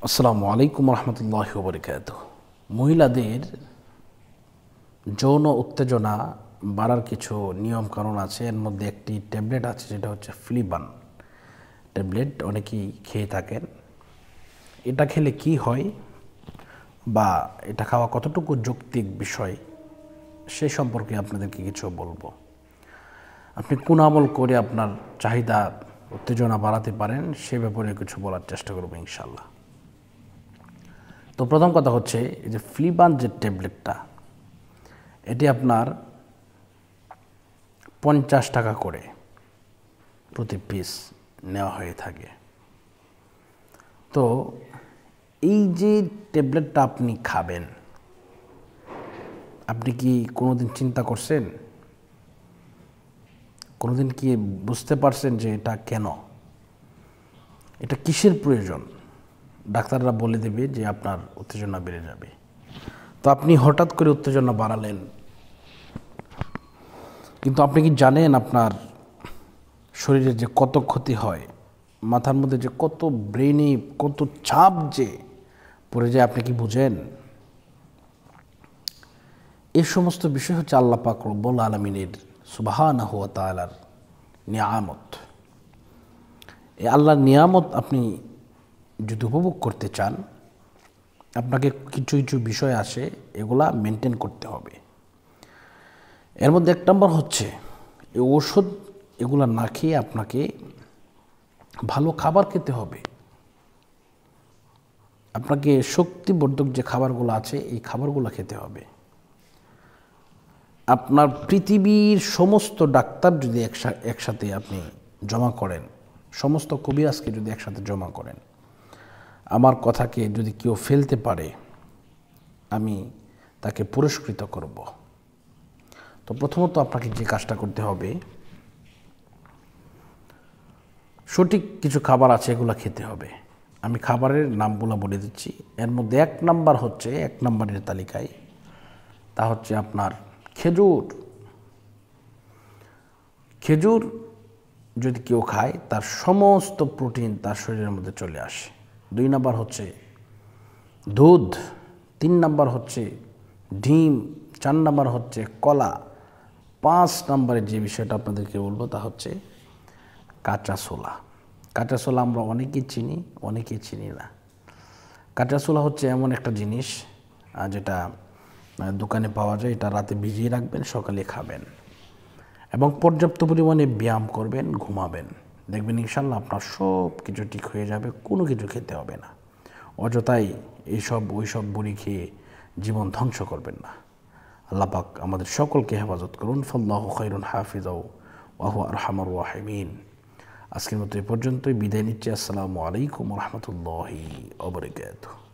আসসালামু আলাইকুম রহমতুল্লাহি ওয়া বারাকাতুহু। মহিলাদের যৌন উত্তেজনা বাড়ার কিছু নিয়ম কানুন আছে। এর মধ্যে একটি ট্যাবলেট আছে, যেটা হচ্ছে ফ্লিবান ট্যাবলেট। অনেকেই খেয়ে থাকেন। এটা খেলে কি হয় বা এটা খাওয়া কতটুকু যৌক্তিক বিষয়, সে সম্পর্কে আপনাদেরকে কিছু বলবো। আপনি কোন আমল করে আপনার চাহিদা উত্তেজনা বাড়াতে পারেন, সে ব্যাপারে কিছু বলার চেষ্টা করবো ইনশাল্লাহ। তো প্রথম কথা হচ্ছে, এই যে ফ্লিবান যে ট্যাবলেটটা, এটি আপনার 50 টাকা করে প্রতি পিস নেওয়া হয়ে থাকে। তো এই যে ট্যাবলেটটা আপনি খাবেন, আপনি কি কোনোদিন চিন্তা করছেন, কোনোদিন কি বুঝতে পারছেন যে এটা কেন, এটা কিসের প্রয়োজন? ডাক্তাররা বলে দেবে যে আপনার উত্তেজনা বেড়ে যাবে। তো আপনি হঠাৎ করে উত্তেজনা বাড়ালেন, কিন্তু আপনি কি জানেন আপনার শরীরে যে কত ক্ষতি হয়, মাথার মধ্যে যে কত ব্রেনে কত চাপ যে পড়ে যায়, আপনি কি বুঝেন? এই সমস্ত বিষয় হচ্ছে আল্লাহ পাক রব্বুল আলামিনের সুবহানাহু ওয়া তাআলার নিয়ামত। এই আল্লাহর নিয়ামত আপনি যদি উপভোগ করতে চান, আপনাকে কিছু কিছু বিষয় আসে, এগুলা মেনটেন করতে হবে। এর মধ্যে এক নম্বর হচ্ছে, এই ওষুধ এগুলা না খেয়ে আপনাকে ভালো খাবার খেতে হবে। আপনাকে শক্তিবর্ধক যে খাবারগুলো আছে, এই খাবারগুলো খেতে হবে। আপনার পৃথিবীর সমস্ত ডাক্তার যদি একসাথে আপনি জমা করেন, সমস্ত কবিরাজকে যদি একসাথে জমা করেন, আমার কথাকে যদি কেউ ফেলতে পারে, আমি তাকে পুরস্কৃত করব। তো প্রথমত আপনাকে যে কাজটা করতে হবে, সঠিক কিছু খাবার আছে, এগুলো খেতে হবে। আমি খাবারের নামগুলো বলে দিচ্ছি। এর মধ্যে এক নম্বরের তালিকায় তা হচ্ছে আপনার খেজুর। খেজুর যদি কেউ খায়, তার সমস্ত প্রোটিন তার শরীরের মধ্যে চলে আসে। 2 নম্বর হচ্ছে দুধ, 3 নম্বর হচ্ছে ডিম, 4 নম্বর হচ্ছে কলা, 5 নম্বরের যে বিষয়টা আপনাদেরকে বলবো তা হচ্ছে কাঁচা ছোলা। কাঁচা ছোলা আমরা অনেকেই চিনি, অনেকেই চিনি না। কাঁচা ছোলা হচ্ছে এমন একটা জিনিস যেটা দোকানে পাওয়া যায়। এটা রাতে ভিজিয়ে রাখবেন, সকালে খাবেন এবং পর্যাপ্ত পরিমাণে ব্যায়াম করবেন, ঘুমাবেন। দেখবেন ইনশাল্লাহ আপনার সব কিছু ঠিক হয়ে যাবে, কোনো কিছু খেতে হবে না। অযথাই ওইসব বড়ি খেয়ে জীবন ধ্বংস করবেন না। আল্লাহ পাক আমাদের সকলকে হেফাজত করুন। ফাল্লাহু খায়রুন হাফিজাও ওয়া হুয়া আরহামুর রাহিমিন। আজকের মতো এই পর্যন্তই বিদায় নিচ্ছি। আসসালামু আলাইকুম রহমতুল্লাহি ওয়া বারাকাতুহু।